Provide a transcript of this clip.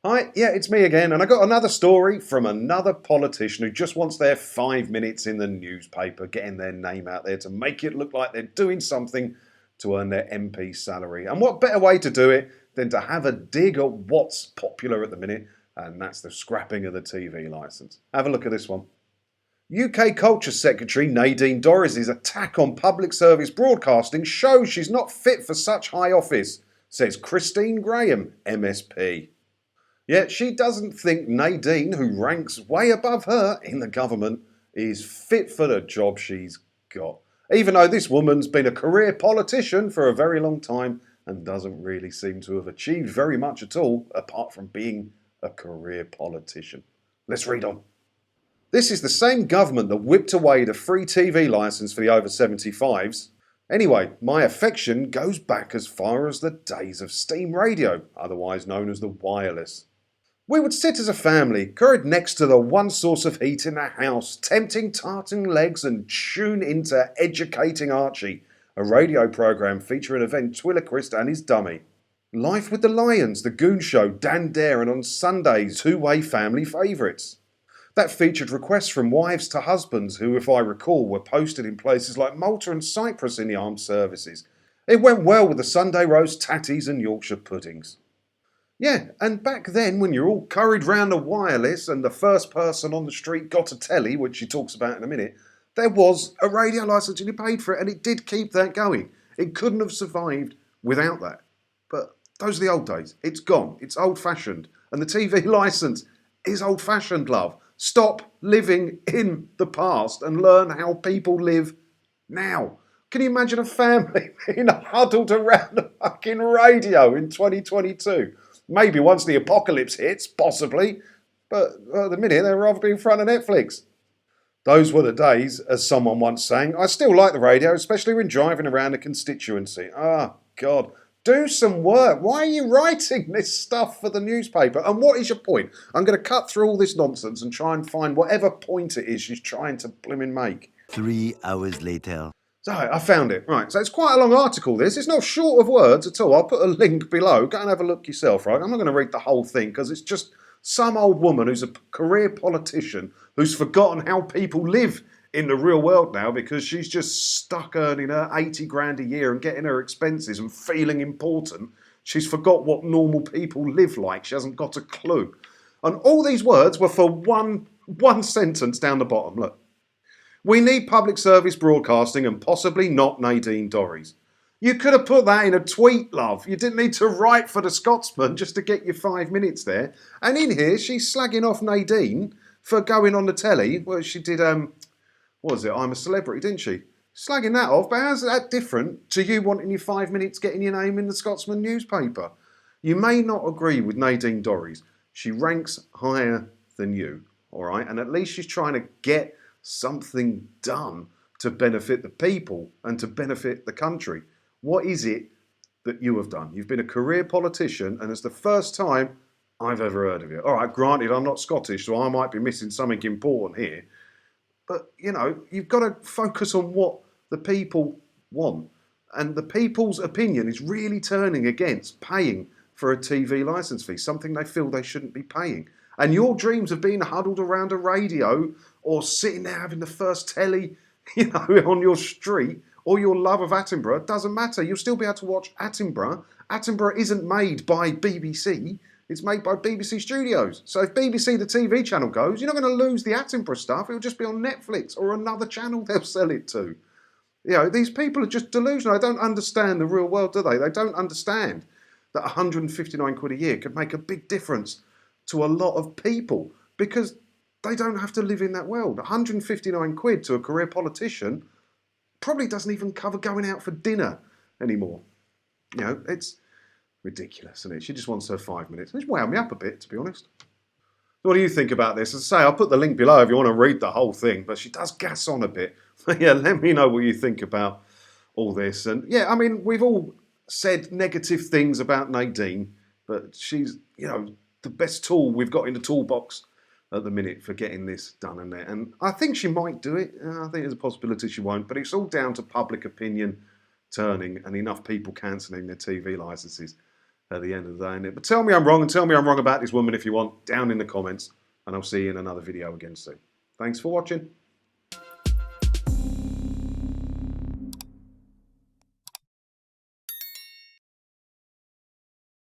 Hi, yeah, it's me again, and I got another story from another politician who just wants their 5 minutes in the newspaper, getting their name out there to make it look like they're doing something to earn their MP salary. And what better way to do it than to have a dig at what's popular at the minute, and that's the scrapping of the TV licence. Have a look at this one. UK Culture Secretary Nadine Dorris' attack on public service broadcasting shows she's not fit for such high office, says Christine Graham, MSP. Yet she doesn't think Nadine, who ranks way above her in the government, is fit for the job she's got. Even though this woman's been a career politician for a very long time and doesn't really seem to have achieved very much at all apart from being a career politician. Let's read on. This is the same government that whipped away the free TV licence for the over 75s. Anyway, my affection goes back as far as the days of steam radio, otherwise known as the wireless. We would sit as a family, curried next to the one source of heat in the house, tempting tartan legs and tune into Educating Archie, a radio programme featuring ventriloquist and his dummy. Life with the Lions, The Goon Show, Dan Dare, and on Sundays, two-way family favourites. That featured requests from wives to husbands who, if I recall, were posted in places like Malta and Cyprus in the armed services. It went well with the Sunday roast tatties and Yorkshire puddings. Yeah, and back then, when you're all curried round the wireless and the first person on the street got a telly, which she talks about in a minute, there was a radio licence and you paid for it, and it did keep that going. It couldn't have survived without that. But those are the old days. It's gone. It's old-fashioned. And the TV licence is old-fashioned, love. Stop living in the past and learn how people live now. Can you imagine a family being huddled around the fucking radio in 2022? Maybe once the apocalypse hits, possibly, but at the minute they'd rather be in front of Netflix. Those were the days, as someone once sang. I still like the radio, especially when driving around the constituency. Ah, God. Do some work. Why are you writing this stuff for the newspaper? And what is your point? I'm going to cut through all this nonsense and try and find whatever point it is she's trying to blimmin' make. 3 hours later. So, I found it. Right, so it's quite a long article, this. It's not short of words at all. I'll put a link below. Go and have a look yourself, right? I'm not going to read the whole thing because it's just some old woman who's a career politician who's forgotten how people live in the real world now because she's just stuck earning her 80 grand a year and getting her expenses and feeling important. She's forgot what normal people live like. She hasn't got a clue. And all these words were for one sentence down the bottom. Look. We need public service broadcasting and possibly not Nadine Dorries. You could have put that in a tweet, love. You didn't need to write for the Scotsman just to get your 5 minutes there. And in here, she's slagging off Nadine for going on the telly. Well, she did, what was it? I'm a Celebrity, didn't she? Slagging that off, but how's that different to you wanting your 5 minutes getting your name in the Scotsman newspaper? You may not agree with Nadine Dorries. She ranks higher than you, all right? And at least she's trying to get something done to benefit the people and to benefit the country. What is it that you have done? You've been a career politician, and it's the first time I've ever heard of you. All right, granted, I'm not Scottish, so I might be missing something important here. But, you know, you've got to focus on what the people want. And the people's opinion is really turning against paying for a TV licence fee, something they feel they shouldn't be paying. And your dreams of being huddled around a radio or sitting there having the first telly, on your street, or your love of Attenborough, doesn't matter. You'll still be able to watch Attenborough. Attenborough isn't made by BBC. It's made by BBC Studios. So if BBC, the TV channel, goes, you're not going to lose the Attenborough stuff. It'll just be on Netflix or another channel they'll sell it to. These people are just delusional. They don't understand the real world, do they? They don't understand that 159 quid a year could make a big difference to a lot of people because they don't have to live in that world. 159 quid to a career politician probably doesn't even cover going out for dinner anymore. It's ridiculous, isn't it? She just wants her 5 minutes. It's wound me up a bit, to be honest. What do you think about this? As I say, I'll put the link below if you want to read the whole thing, but she does gas on a bit. Yeah, let me know what you think about all this. And yeah, I mean, we've all said negative things about Nadine, but she's, the best tool we've got in the toolbox at the minute for getting this done and there. And I think she might do it. I think there's a possibility she won't, but it's all down to public opinion turning and enough people cancelling their TV licences at the end of the day, innit? But tell me I'm wrong, and tell me I'm wrong about this woman if you want, down in the comments. And I'll see you in another video again soon. Thanks for watching.